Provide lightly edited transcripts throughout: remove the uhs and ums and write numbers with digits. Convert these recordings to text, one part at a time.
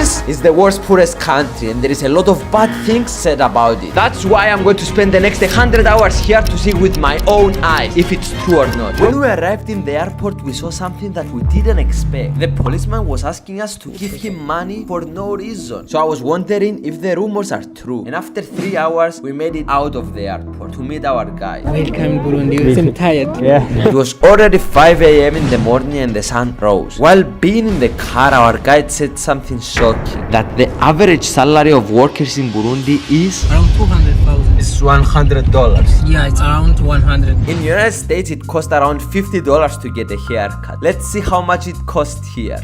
This is the worst, poorest country, and there is a lot of bad things said about it. That's why I'm going to spend the next 100 hours here to see with my own eyes if it's true or not. When we arrived in the airport, we saw something that we didn't expect. The policeman was asking us to give him money for no reason. So I was wondering if the rumors are true. And after 3 hours, we made it out of the airport to meet our guide. Welcome Burundi. You seem tired. Yeah. It was already 5 a.m. in the morning and the sun rose. While being in the car, our guide said something shocking. That the average salary of workers in Burundi is Around 200,000. It's $100. Yeah, it's around 100. In the United States, it costs around $50 to get a haircut. Let's see how much it costs here.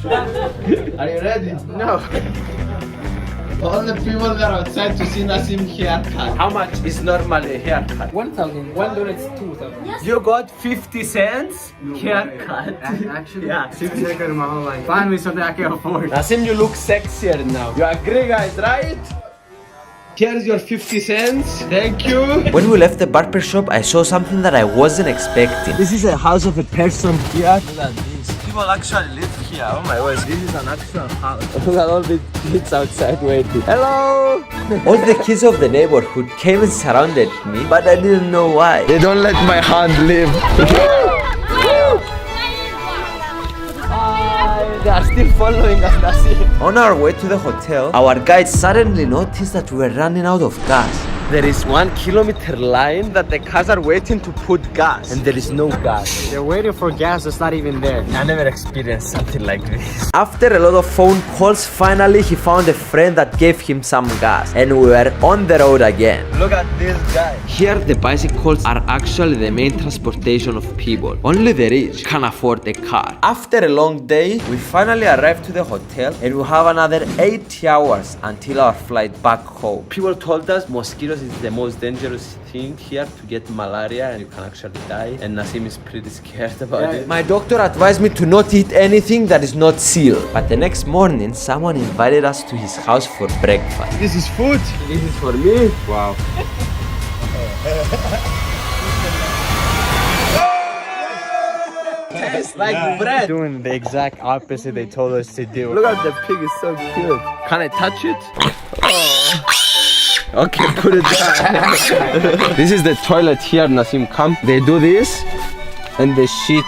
Are you ready? No. All the people that are outside to see Nassim haircut. How much is normally a haircut? 1,000. $1 is 2,000. You got 50 cents haircut. Actually, Yeah. Six haircut in my whole life. Finally something I can afford. Nassim, you look sexier now. You agree, guys, right? Here's your 50 cents. Thank you. When we left the barber shop, I saw something that I wasn't expecting. This is a house of a person here. Look at this. People actually live here. Oh my gosh, this is an actual house. Look at all the kids outside waiting. Hello! All the kids of the neighborhood came and surrounded me, but I didn't know why. They don't let my hand live. They are still following us, Nassim. On our way to the hotel, our guide suddenly noticed that we were running out of gas. There is 1 kilometer line that the cars are waiting to put gas, and there is no gas. They're waiting for gas that's not even there. I never experienced something like this. After a lot of phone calls, finally he found a friend that gave him some gas, and we were on the road again. Look at this guy. Here the bicycles are actually the main transportation of people. Only the rich can afford a car. After a long day, we finally arrived to the hotel, and we have another 80 hours until our flight back home. People told us mosquitoes is the most dangerous thing here to get malaria, and you can actually die, and Nassim is pretty scared about it. My doctor advised me to not eat anything that is not sealed. But the next morning, someone invited us to his house for breakfast. This is food. This is for me. Wow. Tastes like bread. Doing the exact opposite they told us to do. Look at the pig, it's so cute. Can I touch it? Okay, put it down. This is the toilet here, Nassim. Come. They do this and they shit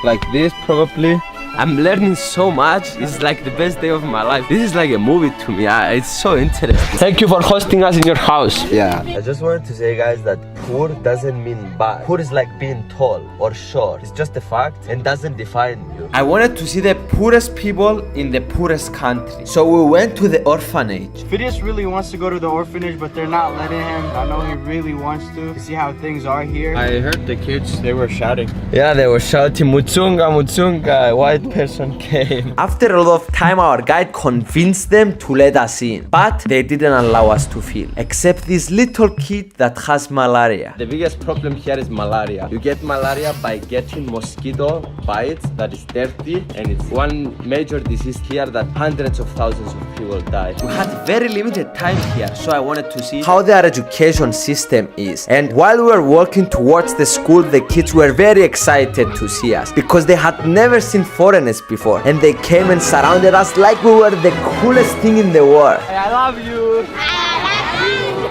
like this probably. I'm learning so much. It's like the best day of my life. This is like a movie to me. It's so interesting. Thank you for hosting us in your house. Yeah. I just wanted to say, guys, that poor doesn't mean bad. Poor is like being tall or short. It's just a fact and doesn't define you. I wanted to see the poorest people in the poorest country. So we went to the orphanage. Phidias really wants to go to the orphanage, but they're not letting him. I know he really wants to see how things are here. I heard the kids, they were shouting. Yeah, they were shouting, Mutsunga, Mutsunga. White person came. After a lot of time, our guide convinced them to let us in, but they didn't allow us to film, except this little kid that has malaria. The biggest problem here is malaria. You get malaria by getting mosquito bites that is dirty, and it's one major disease here that hundreds of thousands of people die. We had very limited time here, so I wanted to see how their education system is. And while we were walking towards the school, the kids were very excited to see us because they had never seen foreigners before, and they came and surrounded us like we were the coolest thing in the world. I love you.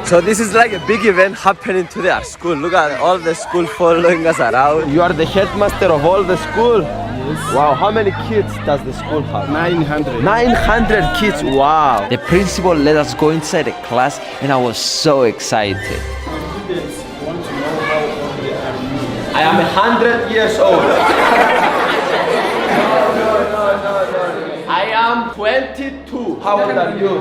So this is like a big event happening to their school. Look at all the school following us around. You are the headmaster of all the school? Yes. Wow, how many kids does the school have? 900. 900 kids, wow. The principal let us go inside the class, and I was so excited. I am 100 years old. I am 22. How old are you?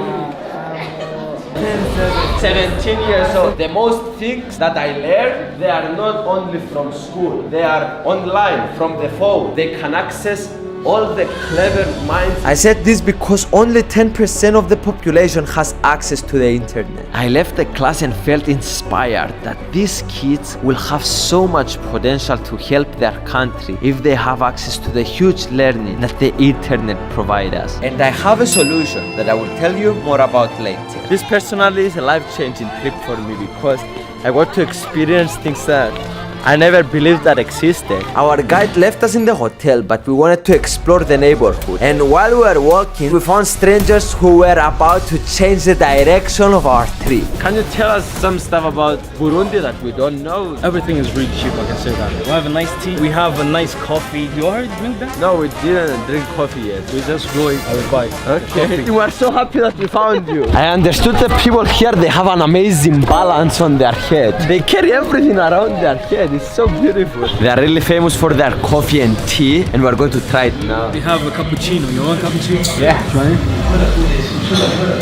17 years old. The most things that I learned, they are not only from school. They are online, from the phone. They can access all the clever minds. I said this because only 10% of the population has access to the internet. I left the class and felt inspired that these kids will have so much potential to help their country if they have access to the huge learning that the internet provides us. And I have a solution that I will tell you more about later. This personally is a life-changing trip for me because I got to experience things that I never believed that existed. Our guide left us in the hotel, but we wanted to explore the neighborhood. And while we were walking, we found strangers who were about to change the direction of our trip. Can you tell us some stuff about Burundi that we don't know? Everything is really cheap, I can say that. We have a nice tea, we have a nice coffee. You already drink that? No, we didn't drink coffee yet. We just go in our bike. Okay. We are so happy that we found you. I understood the people here, they have an amazing balance on their head. They carry everything around their head. It's so beautiful. They are really famous for their coffee and tea, and we're going to try it now. We have a cappuccino. You want cappuccino? Yeah. Try it.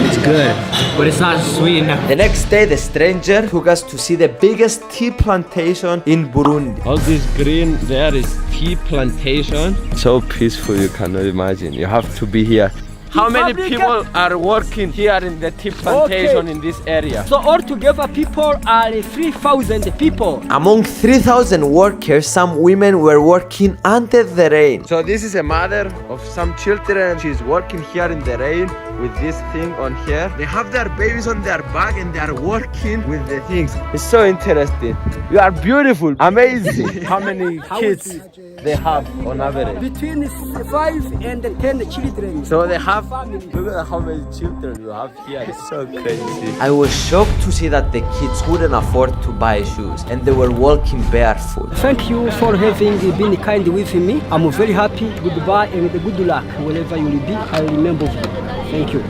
It's good, but it's not sweet enough. The next day, the stranger took us to see the biggest tea plantation in Burundi. All this green there is tea plantation. So peaceful, you cannot imagine. You have to be here. How many people are working here in the tea plantation in this area? So altogether people are 3,000 people. Among 3,000 workers, some women were working under the rain. So this is a mother of some children. She's working here in the rain with this thing on here. They have their babies on their back and they are working with the things. It's so interesting. You are beautiful, amazing. How many kids they have on average? Between 5 and 10 children. So they have, look at how many children you have here. It's so crazy. I was shocked to see that the kids couldn't afford to buy shoes and they were walking barefoot. Thank you for having been kind with me. I'm very happy. Goodbye and good luck wherever you will be. I remember you. Thank you.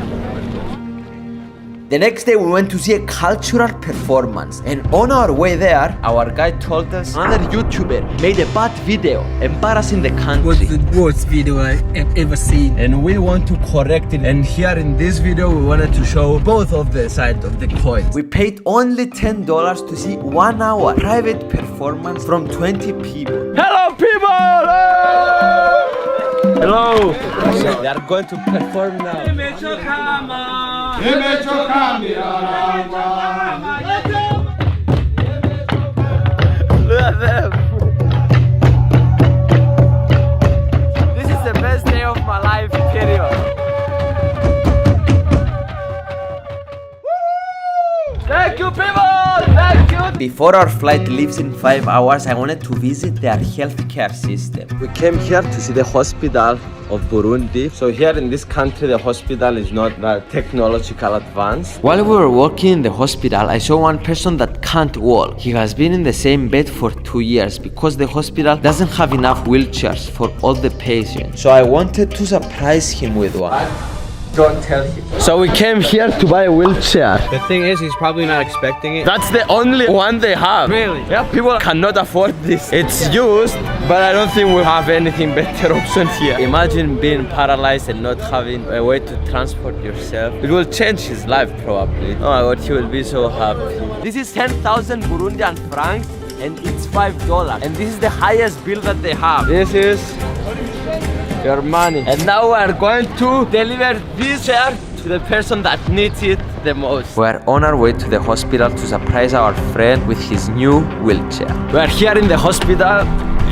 The next day we went to see a cultural performance, and on our way there, our guide told us another YouTuber made a bad video embarrassing the country. What's the worst video I've ever seen? And we want to correct it, and here in this video we wanted to show both of the sides of the coin. We paid only $10 to see 1 hour private performance from 20 people. Hello people! Hello! They are going to perform now. Look at them! This is the best day of my life, period. Thank you, people! Thank you! Before our flight leaves in 5 hours, I wanted to visit their healthcare system. We came here to see the hospital of Burundi. So here in this country, the hospital is not that technological advanced. While we were working in the hospital, I saw one person that can't walk. He has been in the same bed for 2 years because the hospital doesn't have enough wheelchairs for all the patients. So I wanted to surprise him with one. Don't tell him. So we came here to buy a wheelchair. The thing is, he's probably not expecting it. That's the only one they have. Really? Yeah, people cannot afford this. It's used, but I don't think we have anything better option here. Imagine being paralyzed and not having a way to transport yourself. It will change his life probably. Oh my God, he will be so happy. This is 10,000 Burundian francs and it's $5. And this is the highest bill that they have. This is your money. And now we are going to deliver this chair to the person that needs it the most. We are on our way to the hospital to surprise our friend with his new wheelchair. We are here in the hospital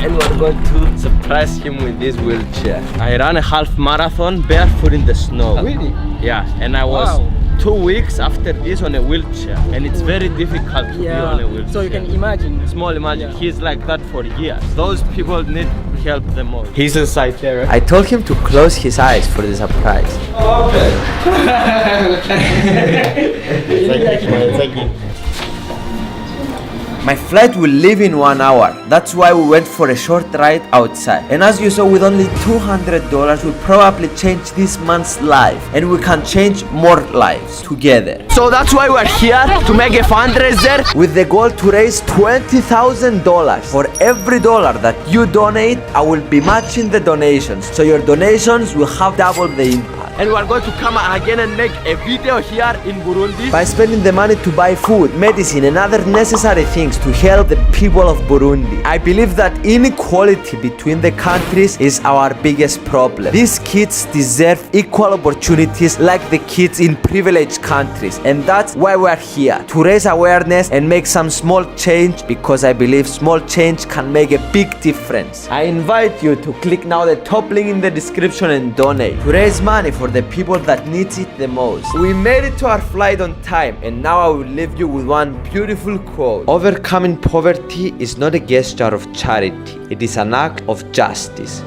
and we're going to surprise him with this wheelchair. I ran a half marathon barefoot in the snow. Really? Yeah, and I was 2 weeks after this on a wheelchair, and it's very difficult to be on a wheelchair. So you can imagine. Small imagine, he's like that for years. Those people need help the most. He's inside there, right? I told him to close his eyes for the surprise. My flight will leave in 1 hour. That's why we went for a short ride outside. And as you saw, with only $200, we'll probably change this man's life. And we can change more lives together. So that's why we're here to make a fundraiser with the goal to raise $20,000. For every dollar that you donate, I will be matching the donations. So your donations will have double the impact. And we're going to come again and make a video here in Burundi by spending the money to buy food, medicine and other necessary things to help the people of Burundi. I believe that inequality between the countries is our biggest problem. These kids deserve equal opportunities like the kids in privileged countries, and that's why we're here, to raise awareness and make some small change, because I believe small change can make a big difference. I invite you to click now the top link in the description and donate to raise money for the people that needs it the most. We made it to our flight on time, and now I will leave you with one beautiful quote. Overcoming poverty is not a gesture of charity, it is an act of justice.